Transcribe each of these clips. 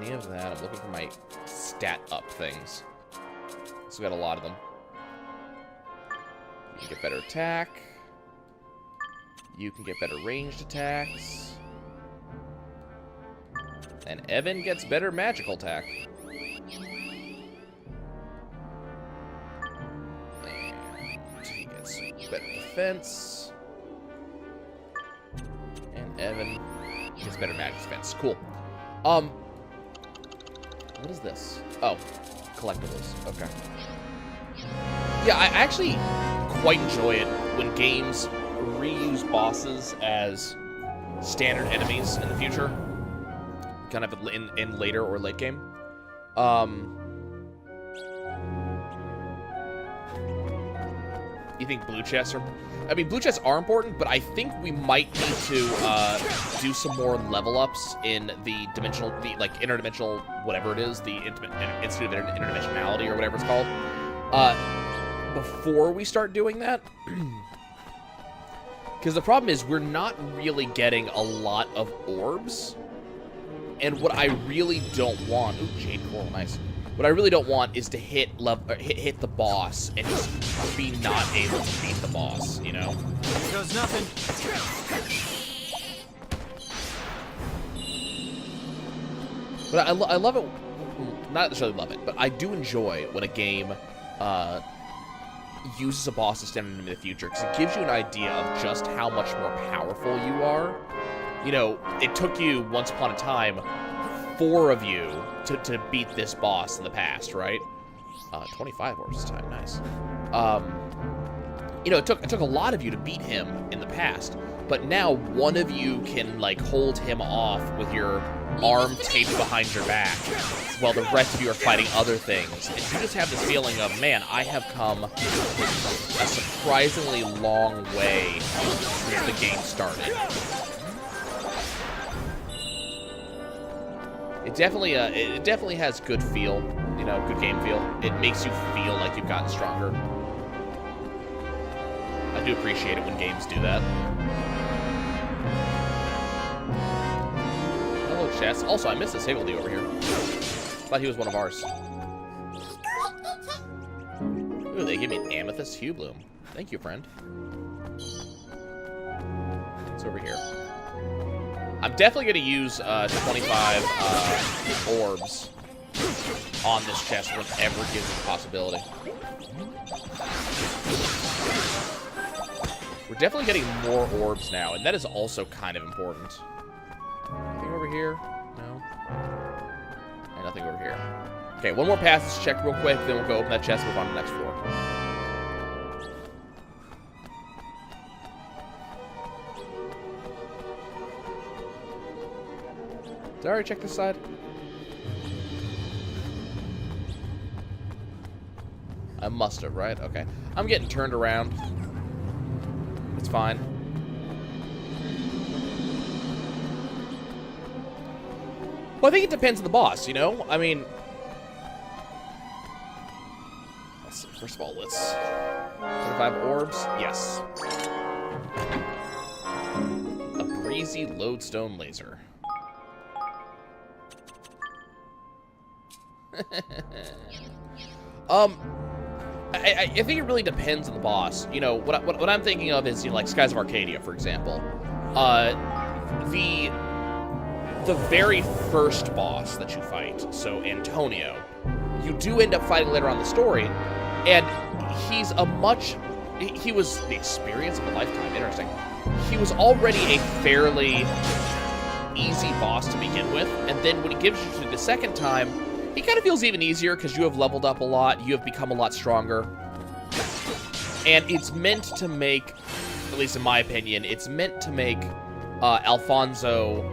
any of that. I'm looking for my stat up things. So we got a lot of them. You can get better attack. You can get better ranged attacks. And Evan gets better magical attack. And he gets better defense. And Evan gets better magic defense. Cool. What is this? Oh, collectibles. Okay. Yeah, I actually quite enjoy it when games reuse bosses as standard enemies in the future. Kind of in later or late game. You think blue chests are... I mean, blue chests are important, but I think we might need to do some more level ups in the dimensional, like interdimensional, whatever it is, the Institute of Interdimensionality or whatever it's called, before we start doing that. Because the problem is we're not really getting a lot of orbs. And what I really don't want... Ooh, Jade Coral, nice. What I really don't want is to hit the boss and just be not able to beat the boss, you know? Here goes nothing. But I love it... Not necessarily love it, but I do enjoy when a game uses a boss as standard enemy in the future, because it gives you an idea of just how much more powerful you are. You know, it took you, once upon a time, 4 of you to beat this boss in the past, right? 25 orbs this time, nice. You know, it took a lot of you to beat him in the past, but now one of you can, like, hold him off with your arm taped behind your back, while the rest of you are fighting other things. And you just have this feeling of, man, I have come a surprisingly long way since the game started. It definitely has good feel, you know, good game feel. It makes you feel like you've gotten stronger. I do appreciate it when games do that. Hello, Chess. Also, I missed this Higgledy over here. Thought he was one of ours. Ooh, they gave me an Amethyst Hue Bloom. Thank you, friend. It's over here. I'm definitely going to use 25 orbs on this chest whenever it gives me the possibility. We're definitely getting more orbs now, and that is also kind of important. Anything over here? No. And nothing over here. Okay, one more passage check real quick, then we'll go open that chest and move on to the next floor. Did I already check this side? I must have, right? Okay. I'm getting turned around. It's fine. Well, I think it depends on the boss, you know? I mean... Let's see. First of all, let's... 25 orbs? Yes. A breezy lodestone laser. I think it really depends on the boss. You know, what I'm thinking of is, you know, like Skies of Arcadia, for example. The very first boss that you fight, so Antonio, you do end up fighting later on in the story, and he's he was the experience of a lifetime. Interesting. He was already a fairly easy boss to begin with, and then when he gives you to the second time, he kind of feels even easier because you have leveled up a lot, you have become a lot stronger. And it's meant to make, at least in my opinion, it's meant to make Alfonso,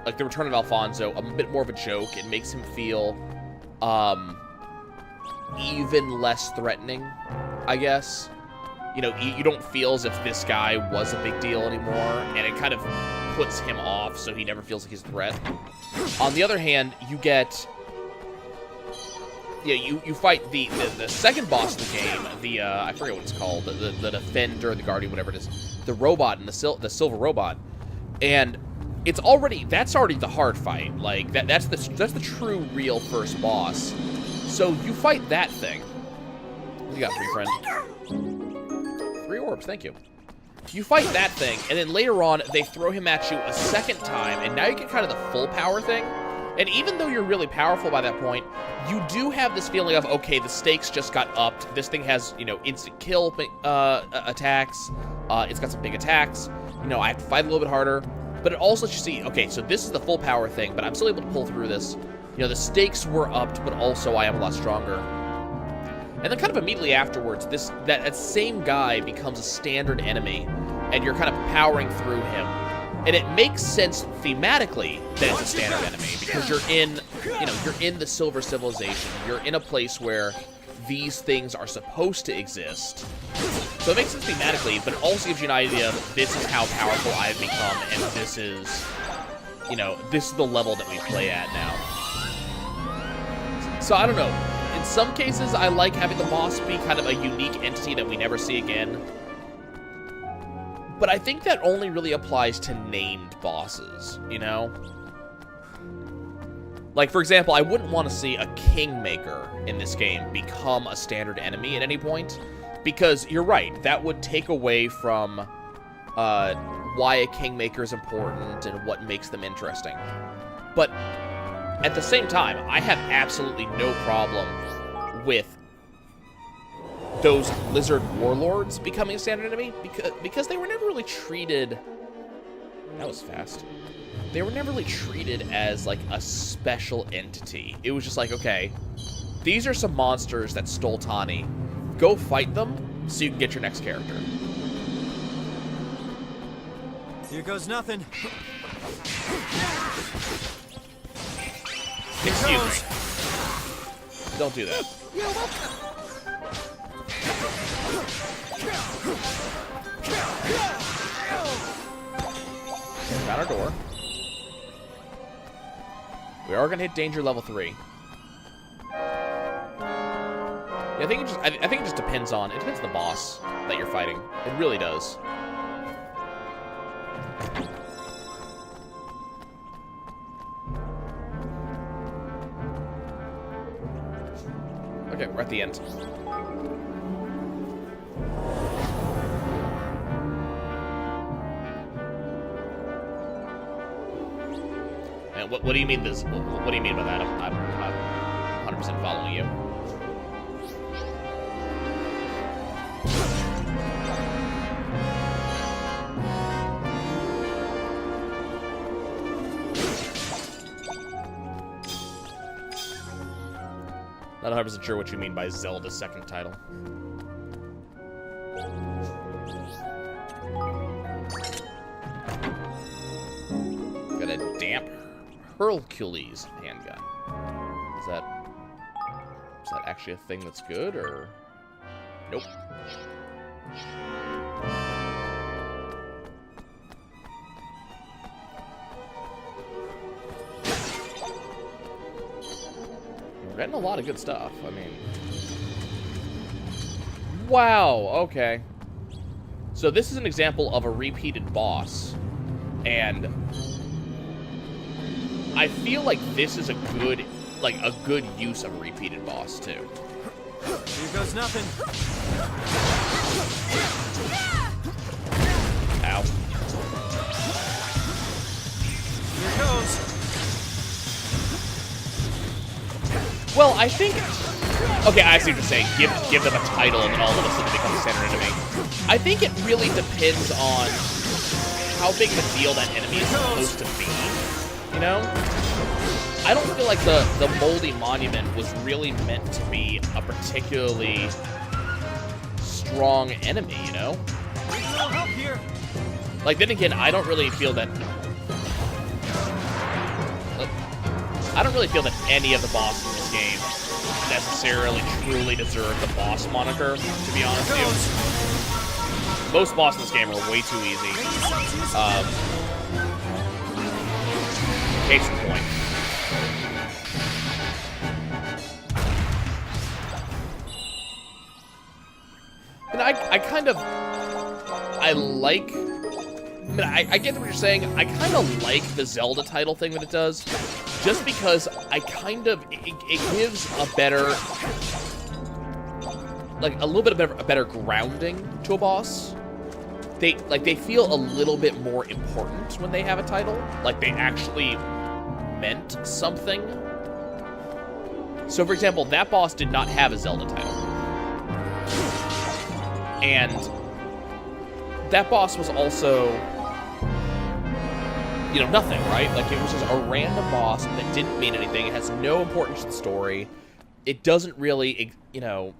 like the return of Alfonso, a bit more of a joke. It makes him feel even less threatening, I guess. You know, you don't feel as if this guy was a big deal anymore, and it kind of puts him off so he never feels like he's a threat. On the other hand, you get... Yeah, you fight the second boss of the game, I forget what it's called, the Defender, the Guardian, whatever it is, the robot, and the silver robot. And that's already the hard fight. Like, that's the true, real first boss. So you fight that thing. What do you got, free friend? 3 orbs, thank you. You fight that thing, and then later on, they throw him at you a second time, and now you get kind of the full power thing. And even though you're really powerful by that point, you do have this feeling of, okay, the stakes just got upped. This thing has, you know, instant kill attacks. It's got some big attacks. You know, I have to fight a little bit harder. But it also lets you see, okay, so this is the full power thing, but I'm still able to pull through this. You know, the stakes were upped, but also I am a lot stronger. And then kind of immediately afterwards, that same guy becomes a standard enemy, and you're kind of powering through him. And it makes sense thematically that it's a standard enemy, because you're in the Silver Civilization. You're in a place where these things are supposed to exist. So it makes sense thematically, but it also gives you an idea of this is how powerful I've become, and this is, you know, this is the level that we play at now. So I don't know. In some cases, I like having the boss be kind of a unique entity that we never see again. But I think that only really applies to named bosses, you know? Like, for example, I wouldn't want to see a Kingmaker in this game become a standard enemy at any point. Because you're right, that would take away from why a Kingmaker is important and what makes them interesting. But at the same time, I have absolutely no problem with those lizard warlords becoming a standard enemy because they were never really treated... That was fast. They were never really treated as, like, a special entity. It was just like, okay, these are some monsters that stole Tani. Go fight them so you can get your next character. Here goes nothing. Excuse me. Don't do that. Found our door. We are gonna hit danger level 3. Yeah, I think it just depends on the boss that you're fighting. It really does. Okay, we're at the end. And what do you mean this? What do you mean by that? I'm 100% following you. Not 100% sure what you mean by Zelda's second title. Got a damp Hercules handgun. Is that actually a thing that's good, or? Nope. We're getting a lot of good stuff. I mean, wow, okay. So this is an example of a repeated boss, and I feel like this is a good use of a repeated boss too. Here goes nothing. Ow. Here goes. Well, I think... Okay, I see what you're saying. Give them a title and then all of a sudden become a standard enemy. I think it really depends on how big of a deal that enemy is supposed to be, you know? I don't feel like the Moldy Monument was really meant to be a particularly strong enemy, you know? Like, then again, I don't really feel that any of the bosses in this game necessarily truly deserve the boss moniker, to be honest with you. Most bosses in this game are way too easy. Case in point. And I like I mean, I get what you're saying. I kind of like the Zelda title thing that it does, just because I kind of it gives a better, like a little bit of a better grounding to a boss. They feel a little bit more important when they have a title, like they actually meant something. So, for example, that boss did not have a Zelda title, and that boss was also, you know, nothing, right? Like, it was just a random boss that didn't mean anything. It has no importance to the story. It doesn't really, you know,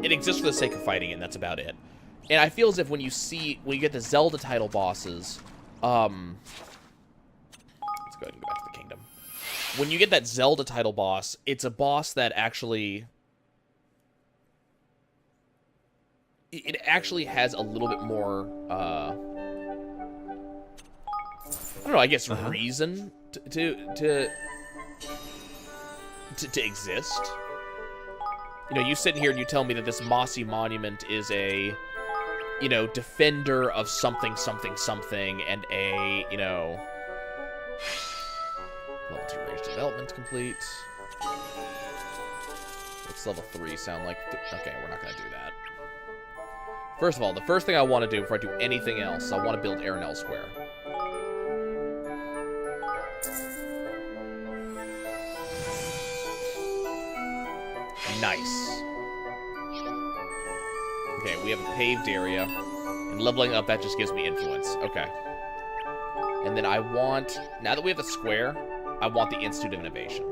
it exists for the sake of fighting it, and that's about it. And I feel as if when you get the Zelda title bosses, let's go ahead and go back to the kingdom. When you get that Zelda title boss, it's a boss that actually, it actually has a little bit more, I don't know, I guess reason to exist. You know, you sit here and you tell me that this mossy monument is a, you know, defender of something, something, something, and a, you know, level 2 range development complete. What's level 3 sound like? Okay, we're not going to do that. First of all, the first thing I want to do before I do anything else, I want to build Arenell Square. Nice. Okay, we have a paved area. And leveling up, that just gives me influence. Okay. And then I want, now that we have the square, I want the Institute of Innovation.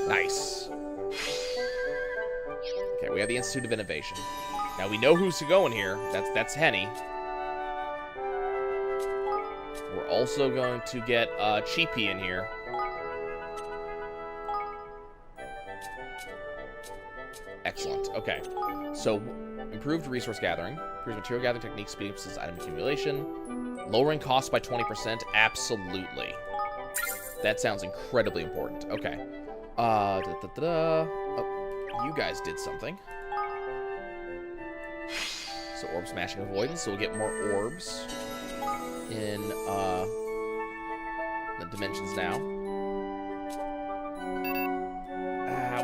Nice. Okay, we have the Institute of Innovation. Now we know who's to go in here. That's Henny. We're also going to get Cheapy in here. Excellent. Okay. So, improved resource gathering, improved material gathering techniques, speeding up item accumulation, lowering costs by 20%. Absolutely. That sounds incredibly important. Okay. Oh, you guys did something. So, orb smashing avoidance. So, we'll get more orbs in the dimensions now.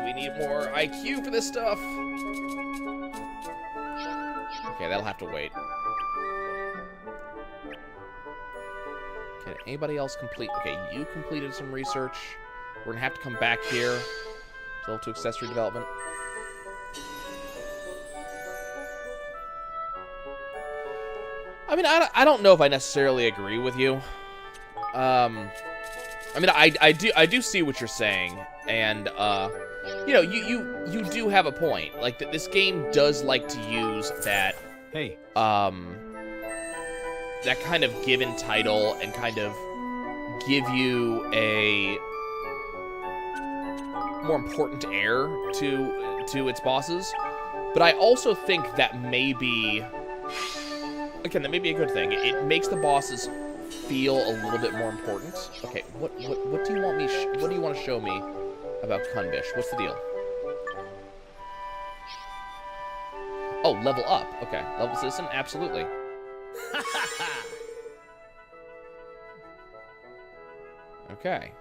We need more IQ for this stuff. Okay, that'll have to wait. Can anybody else complete? Okay, you completed some research. We're gonna have to come back here to level 2 accessory development. I mean, I don't know if I necessarily agree with you. I mean, I do see what you're saying, and you know, you do have a point. Like, this game does like to use that, hey, that kind of given title and kind of give you a more important air to its bosses. But I also think that may be, again, that may be a good thing. It makes the bosses feel a little bit more important. Okay, what do you want me? What do you want to show me about Kunbish? What's the deal? Oh, level up. Okay, level citizen, absolutely. Okay.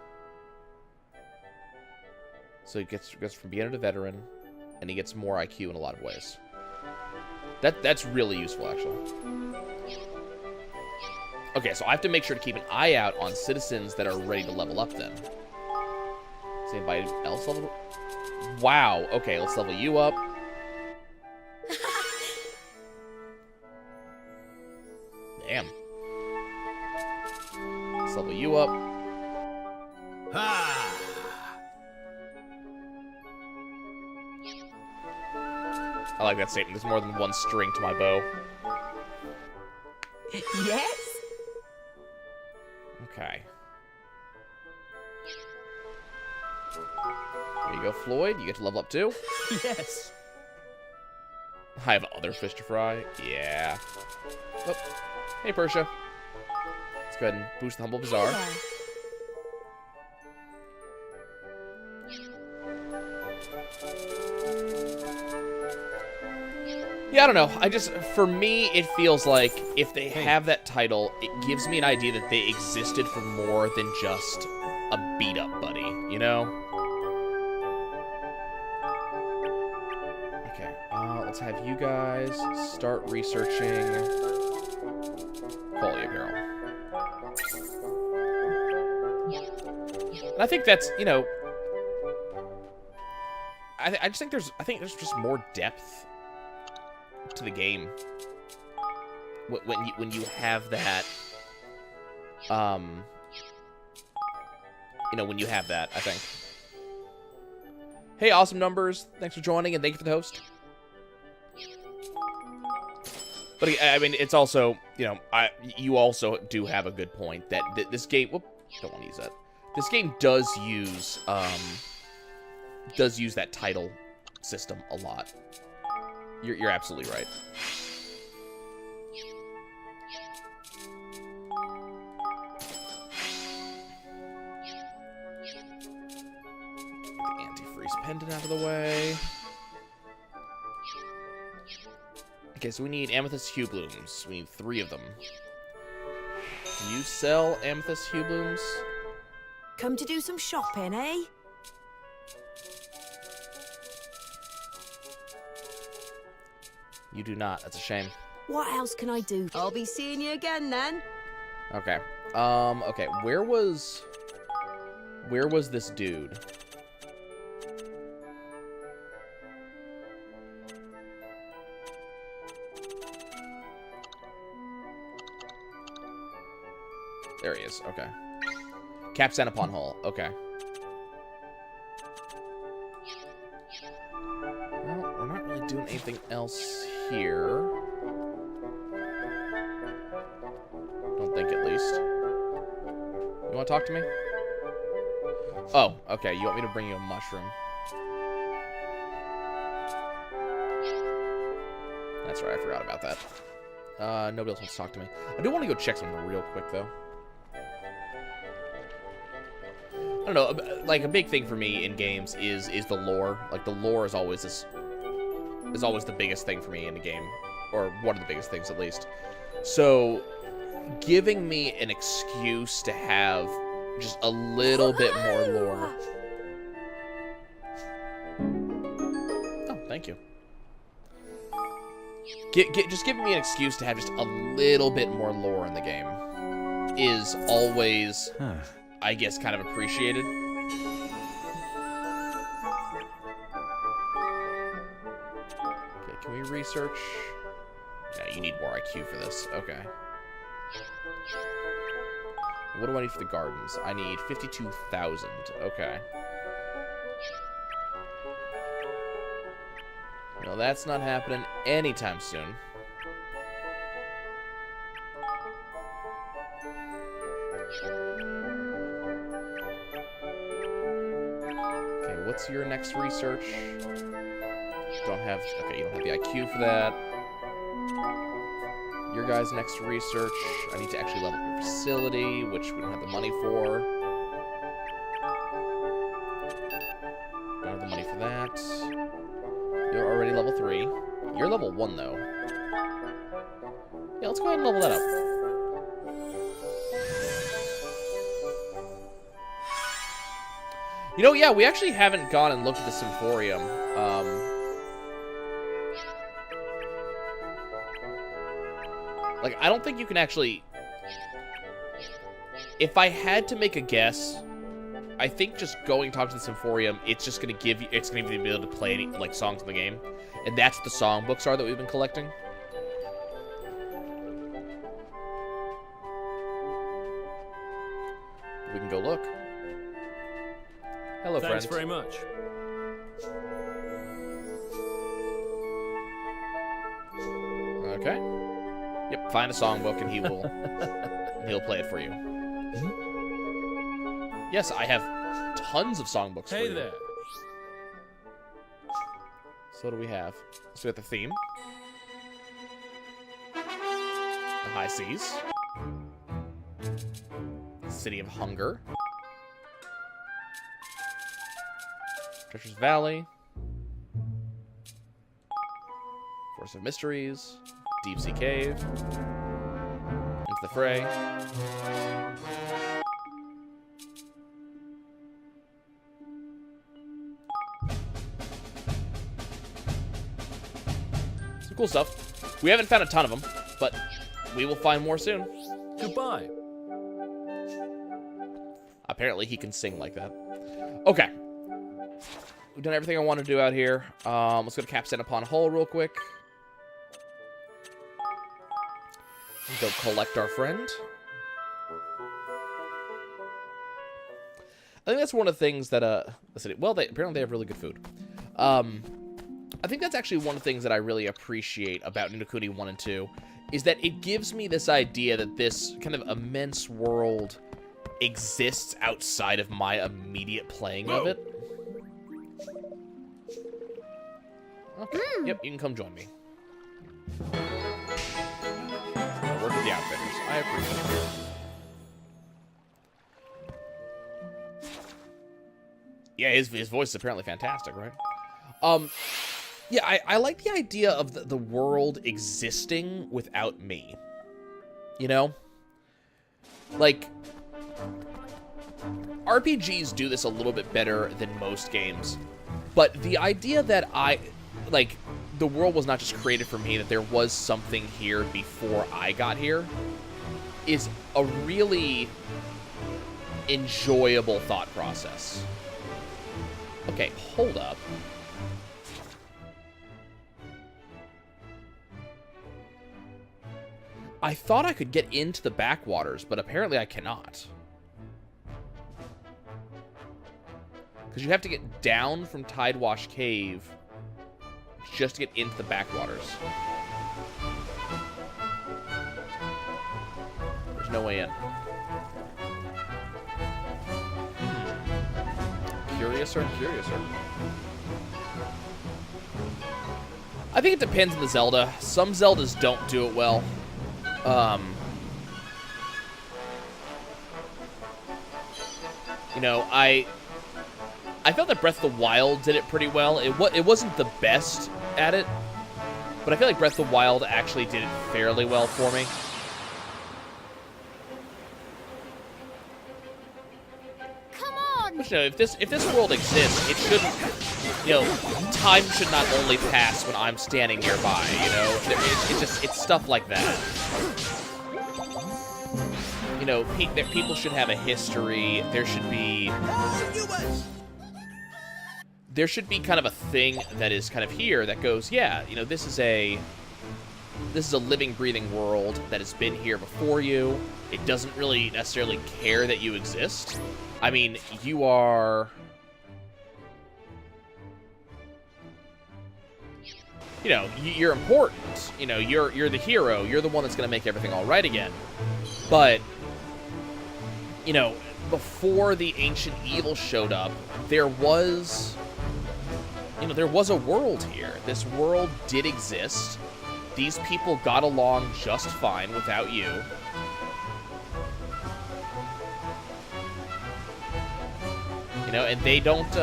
So he gets from beginner to veteran, and he gets more IQ in a lot of ways. That's really useful, actually. Okay, so I have to make sure to keep an eye out on citizens that are ready to level up then. Is anybody else level? Wow, okay, let's level you up. Damn. Let's level you up. I like that statement. There's more than one string to my bow. Yes? Okay. There you go, Floyd. You get to level up too. Yes. I have other fish to fry. Yeah. Oh. Hey, Persia. Let's go ahead and boost the Humble Bazaar. Yeah. Yeah, I don't know. For me, it feels like if they have that title, it gives me an idea that they existed for more than just a beat-up buddy, you know? Okay, let's have you guys start researching quality apparel. And I think that's, you know, I just think there's just more depth to the game when you have that, you know, when you have that, I think. Hey, awesome numbers! Thanks for joining and thank you for the host. But I mean, it's also, you know, you also do have a good point that this game. Whoop, don't want to use that. This game does use that title system a lot. You're absolutely right. Get the antifreeze pendant out of the way. Okay, so we need amethyst hue blooms. We need 3 of them. Can you sell amethyst hue blooms? Come to do some shopping, eh? You do not. That's a shame. What else can I do? I'll be seeing you again then. Okay. Okay. Where was this dude? There he is. Okay. Capstan upon hull. Okay. Well, we're not really doing anything else here. Don't think, at least. You want to talk to me? Oh, okay. You want me to bring you a mushroom? That's right. I forgot about that. Nobody else wants to talk to me. I do want to go check something real quick, though. I don't know, like, a big thing for me in games is the lore. Like, the lore is always the biggest thing for me in a game. Or one of the biggest things, at least. So, giving me an excuse to have just a little bit more lore. Oh, thank you. Just giving me an excuse to have just a little bit more lore in the game is always... I guess, kind of appreciated. Okay, can we research? Yeah, you need more IQ for this. Okay. What do I need for the gardens? I need 52,000. Okay. No, that's not happening anytime soon. What's your next research? Don't have... Okay, you don't have the IQ for that. Your guys' next research. I need to actually level up your facility, which we don't have the money for. Don't have the money for that. You're already level 3. You're level 1, though. Yeah, let's go ahead and level that up. You know, yeah, we actually haven't gone and looked at the Symphorium. Like, I don't think you can actually... If I had to make a guess, I think just going to talk to the Symphorium, it's just going to give you... It's going to give you the ability to play, like, songs in the game. And that's what the songbooks are that we've been collecting. We can go look. Hello, friends. Thanks very much. Okay. Yep, find a songbook and he'll play it for you. Yes, I have tons of songbooks for you. Hey there. So what do we have? So we have the theme. The High Seas. City of Hunger. Treacherous Valley. Force of Mysteries. Deep Sea Cave. Into the Fray. Some cool stuff. We haven't found a ton of them, but we will find more soon. Goodbye. Apparently he can sing like that. Okay. We've done everything I want to do out here. Let's go to Capstan upon Hull real quick. Go collect our friend. I think that's one of the things that, well, apparently they have really good food. I think that's actually one of the things that I really appreciate about No Kuni 1 and 2, is that it gives me this idea that this kind of immense world exists outside of my immediate playing of it. Okay. Yep, you can come join me. Work with the Outfitters. I appreciate it. Yeah, his voice is apparently fantastic, right? Yeah, I like the idea of the world existing without me. You know? Like, RPGs do this a little bit better than most games. But the idea that the world was not just created for me, that there was something here before I got here, is a really enjoyable thought process. Okay, hold up. I thought I could get into the backwaters, but apparently I cannot. Because you have to get down from Tidewash Cave just to get into the backwaters. There's no way in. Curiouser and curiouser. I think it depends on the Zelda. Some Zeldas don't do it well. You know, I felt that Breath of the Wild did it pretty well. It wasn't the best at it, but I feel like Breath of the Wild actually did it fairly well for me. Come on! But, you know, if this world exists, it shouldn't, you know, time should not only pass when I'm standing nearby, you know? It's stuff like that. You know, people should have a history. There should be kind of a thing that is kind of here that goes, yeah, you know, this is a living, breathing world that has been here before you. It doesn't really necessarily care that you exist. I mean, you are, you know, you're important. You know, you're the hero. You're the one that's going to make everything all right again. But, you know, before the ancient evil showed up, there was a world here. This world did exist. These people got along just fine without you. You know, and they don't,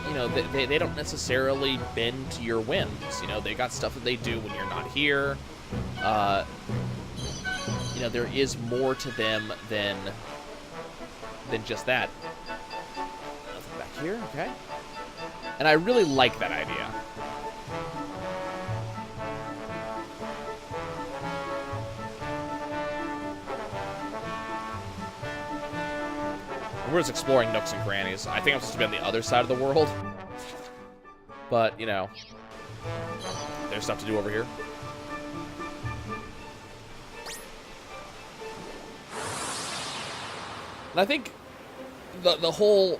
you know, they don't necessarily bend to your whims. You know, they got stuff that they do when you're not here. You know, there is more to them than just that. Nothing back here, okay. And I really like that idea. We're just exploring nooks and crannies. I think I'm supposed to be on the other side of the world. But, you know, there's stuff to do over here. And I think the whole...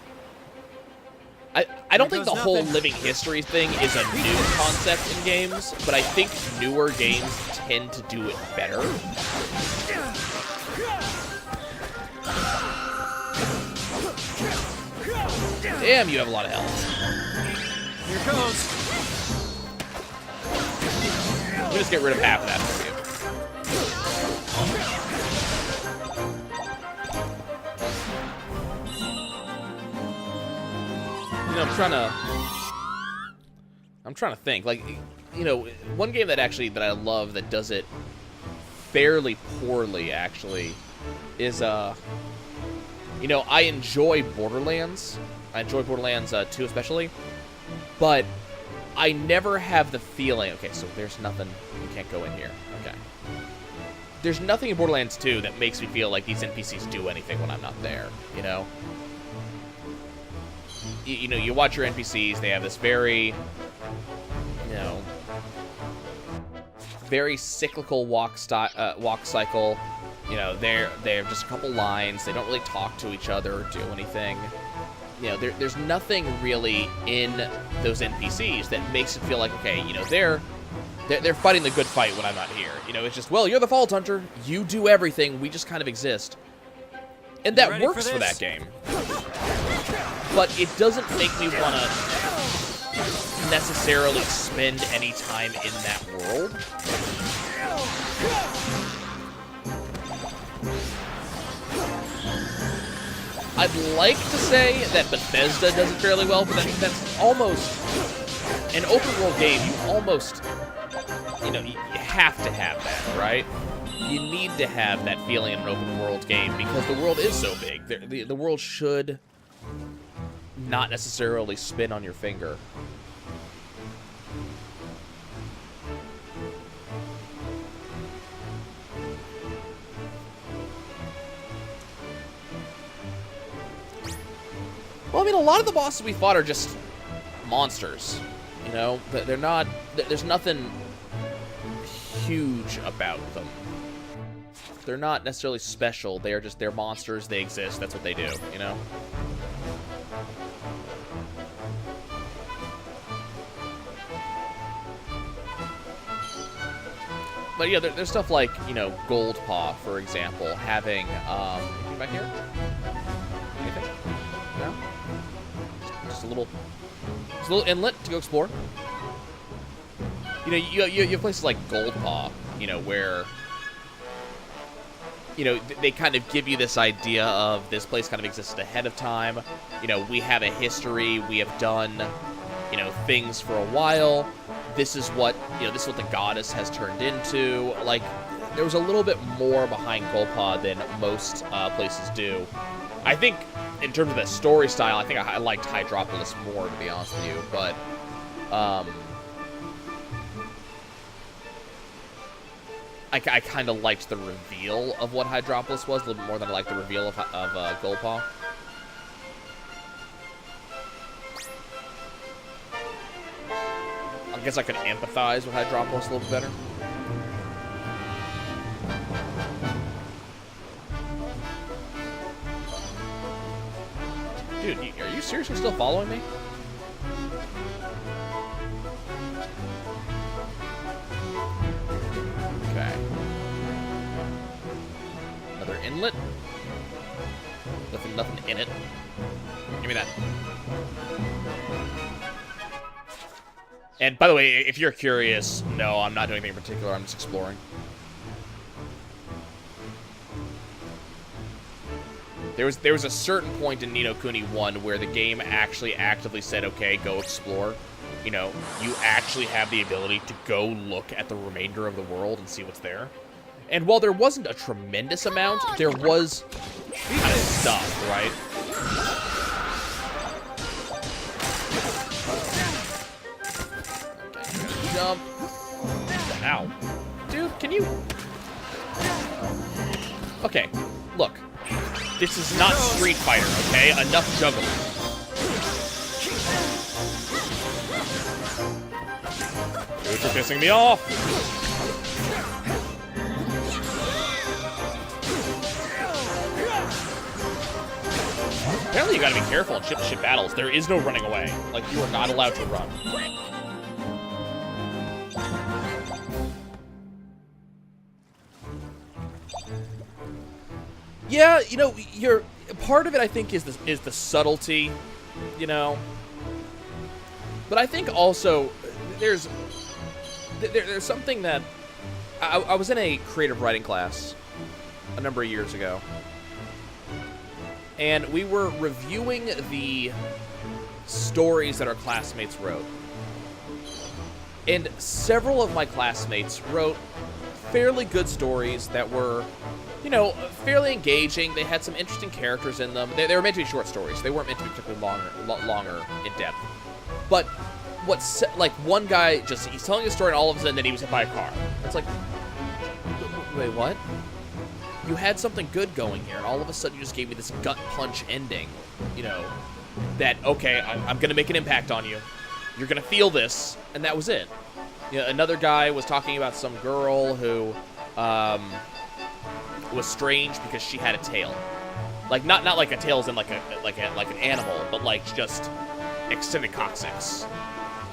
I don't think the whole living history thing is a new concept in games, but I think newer games tend to do it better. Damn, you have a lot of health. Here goes. Let me just get rid of half of that for you. You know, I'm trying to think. Like, you know, one game that I love that does it fairly poorly, actually, is, you know, I enjoy Borderlands. I enjoy Borderlands 2 especially, but I never have the feeling... Okay, so there's nothing... You can't go in here. Okay. There's nothing in Borderlands 2 that makes me feel like these NPCs do anything when I'm not there, you know? You know, you watch your NPCs, they have this very, you know, very cyclical walk cycle. You know, they're just a couple lines. They don't really talk to each other or do anything. You know, there's nothing really in those NPCs that makes it feel like, okay, you know, they're fighting the good fight when I'm not here. You know, it's just, well, you're the Vault Hunter. You do everything. We just kind of exist. And that works for that game. But it doesn't make me want to necessarily spend any time in that world. I'd like to say that Bethesda does it fairly well, but that's almost... An open world game, you almost... You know, you have to have that, right? You need to have that feeling in an open world game because the world is so big. The world should not necessarily spin on your finger. Well, I mean, a lot of the bosses we fought are just monsters. You know, they're not... There's nothing huge about them. They're not necessarily special. They're monsters. They exist. That's what they do, you know? But yeah, there's stuff like, you know, Goldpaw, for example, having, anything back here? Anything? No? Just a little inlet to go explore. You know, you have places like Goldpaw, you know, where, you know, they kind of give you this idea of this place kind of existed ahead of time. You know, we have a history. We have done, you know, things for a while. This is what, you know, this is what the goddess has turned into. Like, there was a little bit more behind Goldpaw than most places do. I think, in terms of the story style, I think I liked Hydropolis more, to be honest with you. But, I kind of liked the reveal of what Hydropolis was a little bit more than I liked the reveal of Goldpaw. I guess I could empathize with Hydropolis a little bit better. Dude, are you seriously still following me? Okay. Another inlet. Nothing in it. Give me that. And by the way, if you're curious, no, I'm not doing anything in particular. I'm just exploring. There was a certain point in No Kuni 1 where the game actually actively said, okay, go explore. You know, you actually have the ability to go look at the remainder of the world and see what's there. And while there wasn't a tremendous amount, there was kind of stuff, right? Okay, jump. Ow. Dude, can you... Okay, look. This is not Street Fighter, okay? Enough juggling. Dude, you're pissing me off. Apparently you gotta be careful in ship-to-ship battles. There is no running away. Like, you are not allowed to run. Yeah, you know, part of it, I think, is the subtlety, you know. But I think also there's something that I was in a creative writing class a number of years ago, and we were reviewing the stories that our classmates wrote. And several of my classmates wrote fairly good stories that were, you know, fairly engaging. They had some interesting characters in them. They were meant to be short stories. They weren't meant to be particularly longer in depth. But like one guy he's telling a story and all of a sudden then he was hit by a car. It's like, wait, what? You had something good going here and all of a sudden you just gave me this gut punch ending, you know, that, okay, I'm going to make an impact on you. You're going to feel this, and that was it. You know, another guy was talking about some girl who was strange because she had a tail. Like, not like a tail as in like an animal, but like just extended coccyx.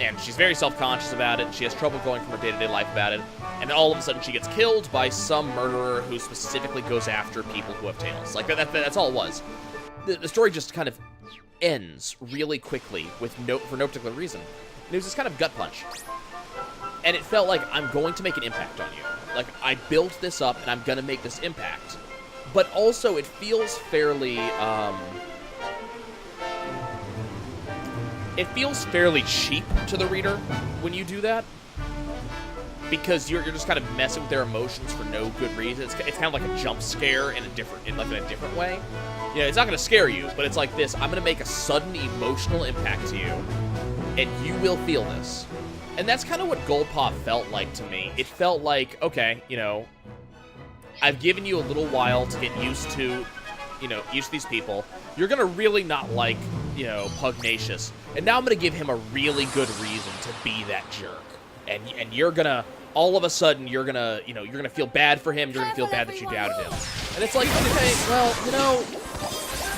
And she's very self-conscious about it, and she has trouble going from her day-to-day life about it. And then all of a sudden she gets killed by some murderer who specifically goes after people who have tails. Like, that's all it was. The story just kind of ends really quickly for no particular reason. And it was this kind of gut punch. And it felt like, I'm going to make an impact on you. Like, I built this up, and I'm going to make this impact. But also, it feels fairly, cheap to the reader when you do that. Because you're just kind of messing with their emotions for no good reason. It's kind of like a jump scare in a different way. You know, it's not going to scare you, but it's like this. I'm going to make a sudden emotional impact to you, and you will feel this. And that's kind of what Goldpaw felt like to me. It felt like, okay, you know, I've given you a little while to get used to, you know, used to these people. You're going to really not like, you know, Pugnacious. And now I'm going to give him a really good reason to be that jerk. And you're going to, all of a sudden, you're going to, you know, you're going to feel bad for him. You're going to feel bad that you doubted him. And it's like, okay, well, you know,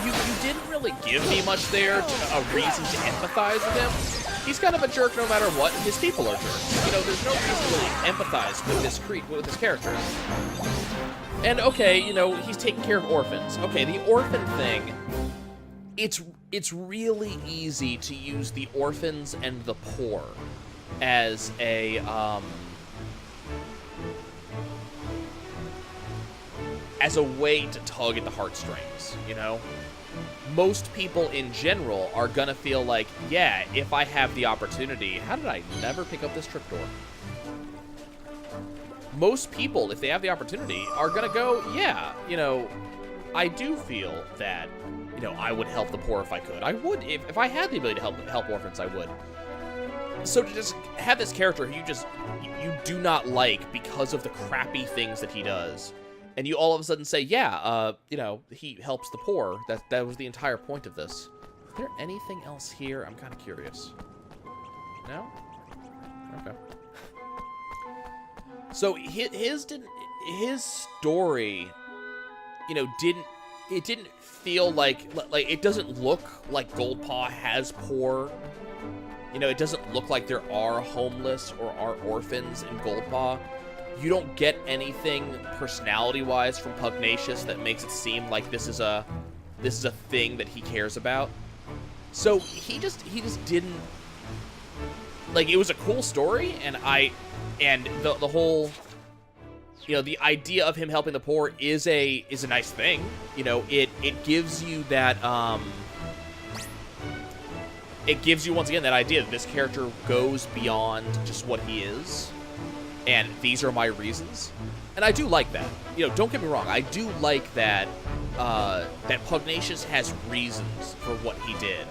you didn't really give me much there, a reason to empathize with him. He's kind of a jerk no matter what. His people are jerks. You know, there's no reason to really empathize with this character. And okay, you know, he's taking care of orphans. Okay, the orphan thing, it's really easy to use the orphans and the poor as a way to tug at the heartstrings, you know? Most people in general are gonna feel like, yeah, if I have the opportunity, how did I never pick up this trapdoor? Most people, if they have the opportunity, are gonna go, yeah, you know, I do feel that, you know, I would help the poor if I could. I would, if I had the ability to help orphans, I would. So to just have this character who you do not like because of the crappy things that he does, and you all of a sudden say, yeah, you know, he helps the poor. That was the entire point of this. Is there anything else here? I'm kind of curious. No? Okay. So his story, you know, didn't feel like it doesn't look like Goldpaw has poor. You know, it doesn't look like there are homeless or are orphans in Goldpaw. You don't get anything personality-wise from Pugnacious that makes it seem like this is a thing that he cares about. So he just didn't, like, it was a cool story, and the whole, you know, the idea of him helping the poor is a nice thing. You know, it gives you that it gives you once again that idea that this character goes beyond just what he is. And these are my reasons. And I do like that. You know, don't get me wrong. I do like that that Pugnacious has reasons for what he did.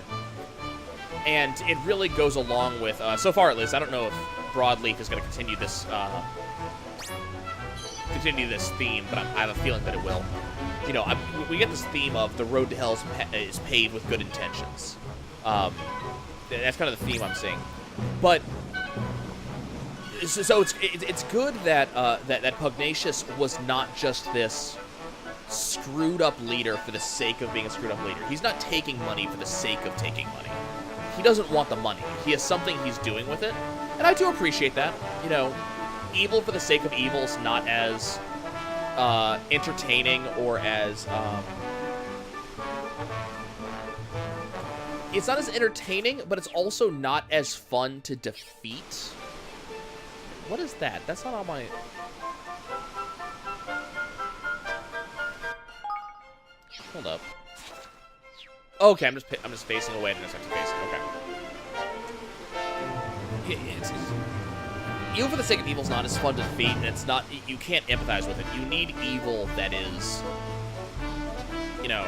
And it really goes along with, so far at least, I don't know if Broadleaf is going to continue this theme, but I have a feeling that it will. You know, we get this theme of the road to hell is paved with good intentions. That's kind of the theme I'm seeing. But so it's good that that Pugnacious was not just this screwed up leader for the sake of being a screwed up leader. He's not taking money for the sake of taking money. He doesn't want the money. He has something he's doing with it, and I do appreciate that. You know, evil for the sake of evil is not as entertaining or as it's not as entertaining, but it's also not as fun to defeat. What is that? That's not on my... Hold up. Okay, I'm just facing away and just have to face it. Okay. evil for the sake of evil is not as fun to defeat, and it's not, you can't empathize with it. You need evil that is, you know,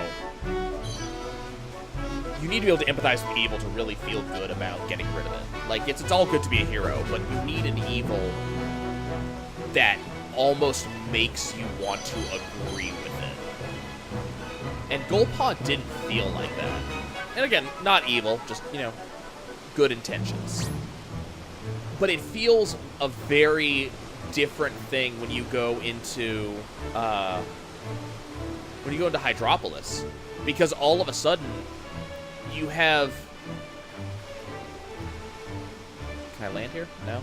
you need to be able to empathize with evil to really feel good about getting rid of it. Like, it's all good to be a hero, but you need an evil that almost makes you want to agree with it. And Goldpaw didn't feel like that. And again, not evil, just, you know, good intentions. But it feels a very different thing when you go into Hydropolis, because all of a sudden you have. Can I land here? No.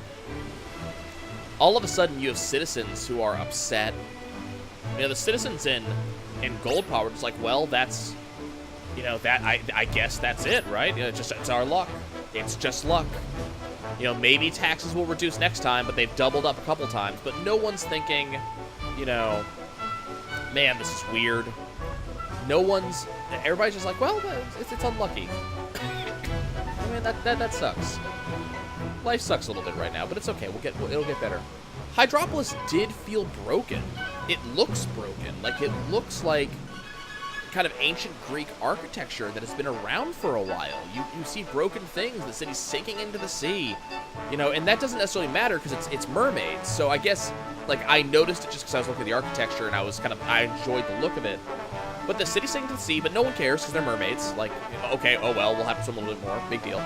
All of a sudden you have citizens who are upset. You know, the citizens in Goldpaw were just like, well, that's, you know, that I guess that's it, right? You know, it's our luck. It's just luck. You know, maybe taxes will reduce next time, but they've doubled up a couple times. But no one's thinking, you know, man, this is weird. Everybody's just like, well, it's unlucky. I mean, that sucks. Life sucks a little bit right now, but it's okay. It'll get better. Hydropolis did feel broken. It looks broken. Like, it looks like kind of ancient Greek architecture that has been around for a while. You see broken things, the city's sinking into the sea, you know, and that doesn't necessarily matter because it's mermaids. So I guess, like, I noticed it just because I was looking at the architecture and I enjoyed the look of it. But the city's sinking to the sea, but no one cares because they're mermaids. Like, okay, oh well, we'll have to swim a little bit more, big deal.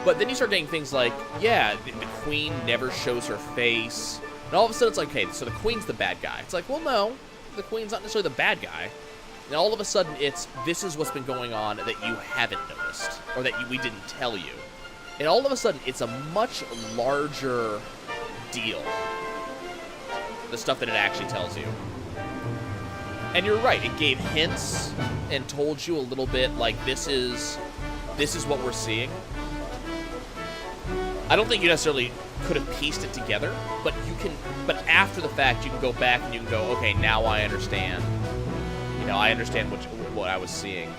But then you start getting things like, yeah, the queen never shows her face, and all of a sudden it's like, okay, so the queen's the bad guy. It's like, well, no, the queen's not necessarily the bad guy. And all of a sudden, this is what's been going on that you haven't noticed, or that we didn't tell you. And all of a sudden, it's a much larger deal, the stuff that it actually tells you. And you're right, it gave hints and told you a little bit, like, this is what we're seeing. I don't think you necessarily could have pieced it together, but after the fact, you can go back and you can go, okay, now I understand. You know, I understand what I was seeing.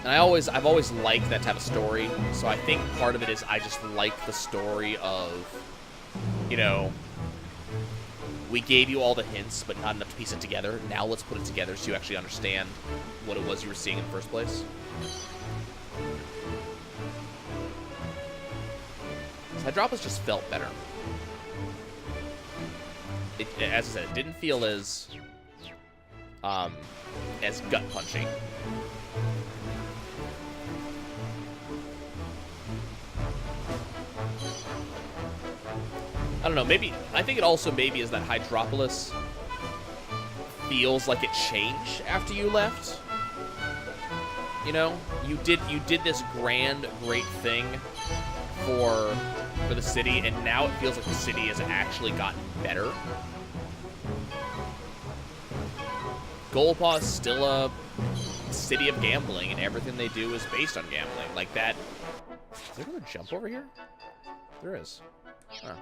And I've always liked that type of story, so I think part of it is I just like the story of, you know, we gave you all the hints, but not enough to piece it together. Now let's put it together so you actually understand what it was you were seeing in the first place. Hydropolis just felt better. As I said, it didn't feel as gut-punchy. I don't know, maybe, I think it also maybe is that Hydropolis feels like it changed after you left. You know, you did this grand, great thing for the city, and now it feels like the city has actually gotten better. Goldpaw is still a city of gambling, and everything they do is based on gambling. Like that. Is there gonna jump over here? There is. Huh.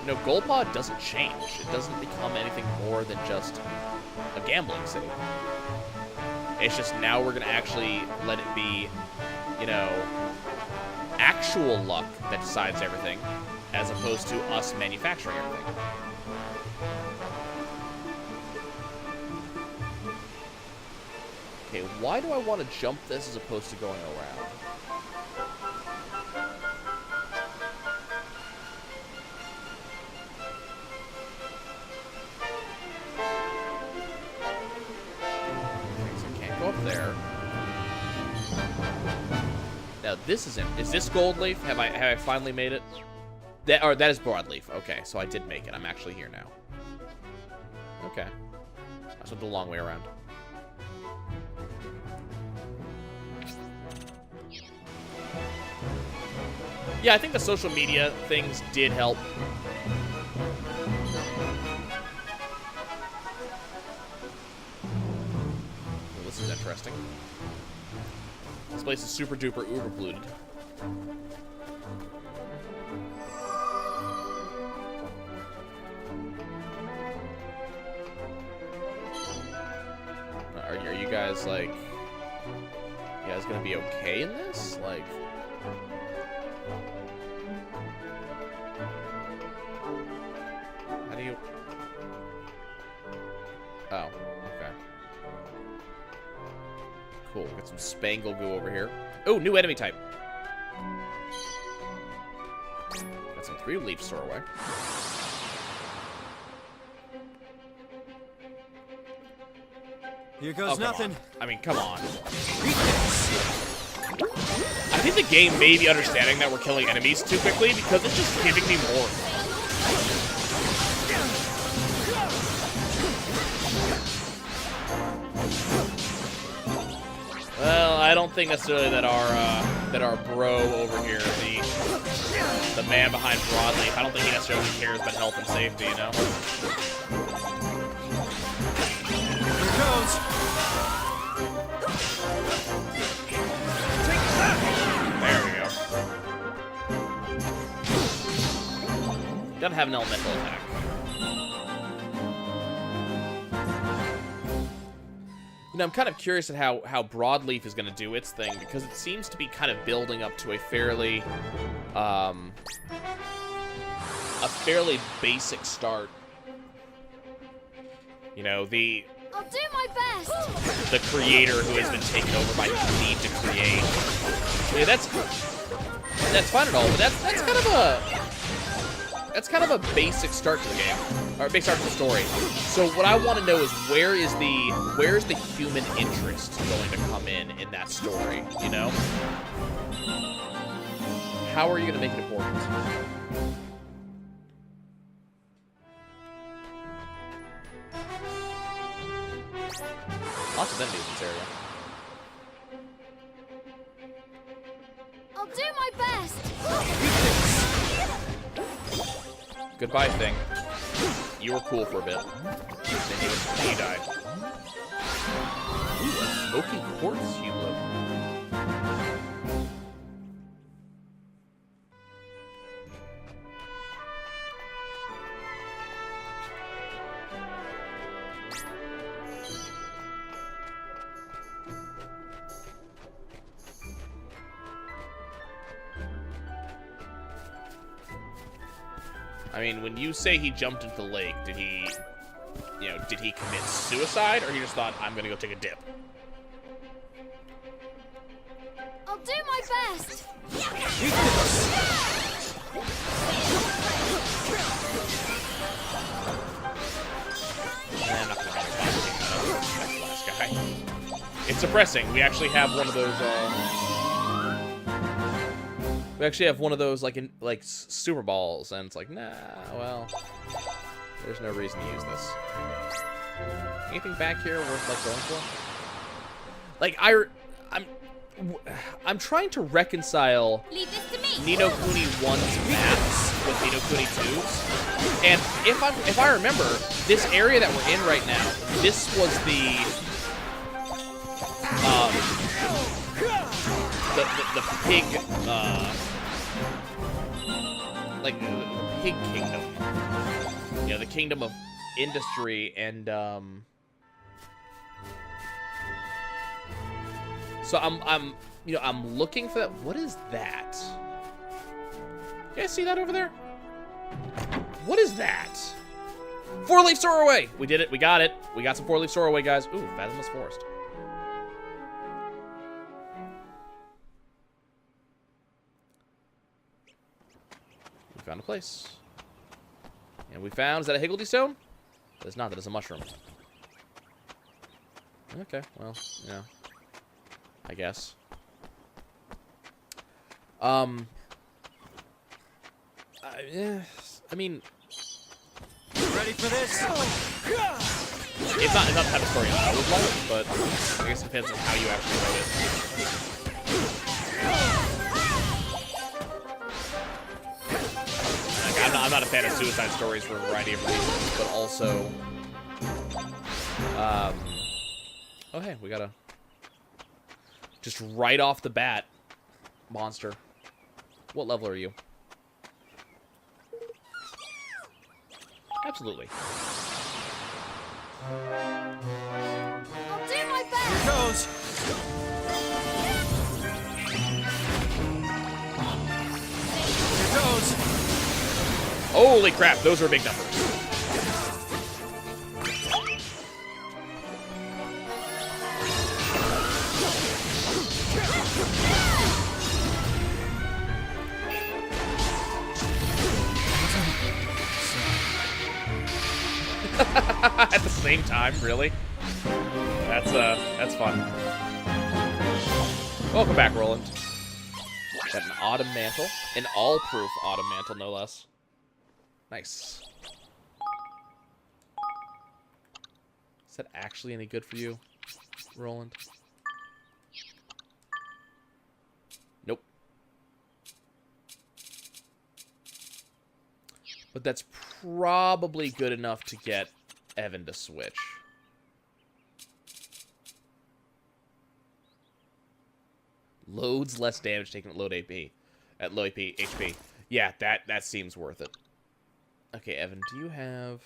You know, Goldpaw doesn't change. It doesn't become anything more than just a gambling city. It's just now we're gonna actually let it be, you know, actual luck that decides everything, as opposed to us manufacturing everything. Okay, why do I want to jump this as opposed to going around? I can't go up there. Now this is this gold leaf? Have I finally made it? That is broadleaf. Okay, so I did make it. I'm actually here now. Okay. I went the long way around. Yeah, I think the social media things did help. Well, this is interesting. This place is super duper uber polluted. Are you guys like, you guys gonna be okay in this? Like, How do you... Oh, okay. Cool. Got some spangle goo over here. Oh, new enemy type. Got some 3-leaf stowaway. Here goes nothing. I mean, come on. I think the game may be understanding that we're killing enemies too quickly because it's just giving me more. Well, I don't think necessarily that our bro over here, the man behind Broadleaf, I don't think he necessarily cares about health and safety, you know? Here goes. There we go. Doesn't have an elemental attack. You know, I'm kind of curious at how Broadleaf is going to do its thing, because it seems to be kind of building up to a fairly basic start. You know, I'll do my best. the creator who has been taken over by the need to create. Yeah, that's fine and all, but that's kind of a basic start to the game, or a basic start to the story. So what I want to know is where is the human interest going to come in that story? You know, how are you going to make it important? Lots of enemies in this area. I'll do my best. Goodbye, thing. You were cool for a bit. Then you died. Ooh, a smoky quartz hewlip. I mean, when you say he jumped into the lake, did he commit suicide, or he just thought, I'm gonna go take a dip? I'll do my best. I'm not gonna that's the last guy. It's depressing. We actually have one of those, like super balls, and it's like, nah, well, there's no reason to use this. Anything back here worth like going for? Like I'm trying to reconcile Leave this to me. Ni no Kuni 1's maps with Ni no Kuni 2's, and if I remember, this area that we're in right now, this was the pig like the pig kingdom, you know, the kingdom of industry, and so I'm looking for that. What is that? You guys see that over there? What is that? 4-leaf stowaway. We did it. We got it. We got some 4-leaf stowaway, guys. Ooh, Fathomless Forest. We found a place. And we found, is that a Higgledy stone? That is not, that is a mushroom. Okay, well, yeah. I guess. I mean, Ready for this? it's not the type of story I would like, but I guess it depends on how you actually write it. Like, I'm not a fan of suicide stories for a variety of reasons, but also, oh hey, we got a just right off the bat monster. What level are you? Absolutely. I'll do my best. Here goes. Holy crap, those are big numbers. At the same time, really? That's fun. Welcome back, Roland. Got an autumn mantle. An all-proof autumn mantle, no less. Nice. Is that actually any good for you, Roland? Nope. But that's probably good enough to get Evan to switch. Loads less damage taken at low AP. At low HP. Yeah, that seems worth it. Okay, Evan, do you have...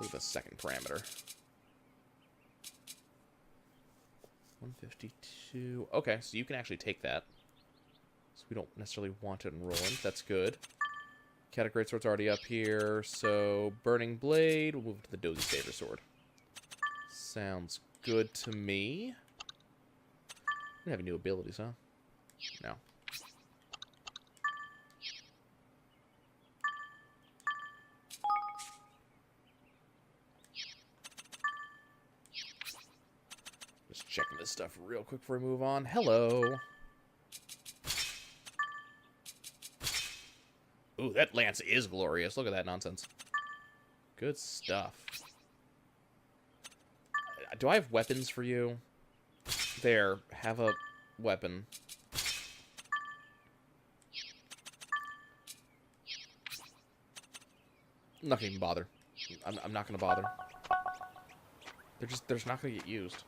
Look at the second parameter. 152. Okay, so you can actually take that. So we don't necessarily want it in Roland. That's good. Category Sword's already up here, so Burning Blade. We'll move to the Dozy Saber Sword. Sounds good to me. We don't have any new abilities, huh? No. Just checking this stuff real quick before we move on. Hello. Ooh, that lance is glorious. Look at that nonsense. Good stuff. Do I have weapons for you? There, have a weapon. I'm not gonna even bother. I'm not gonna bother. They're not gonna get used.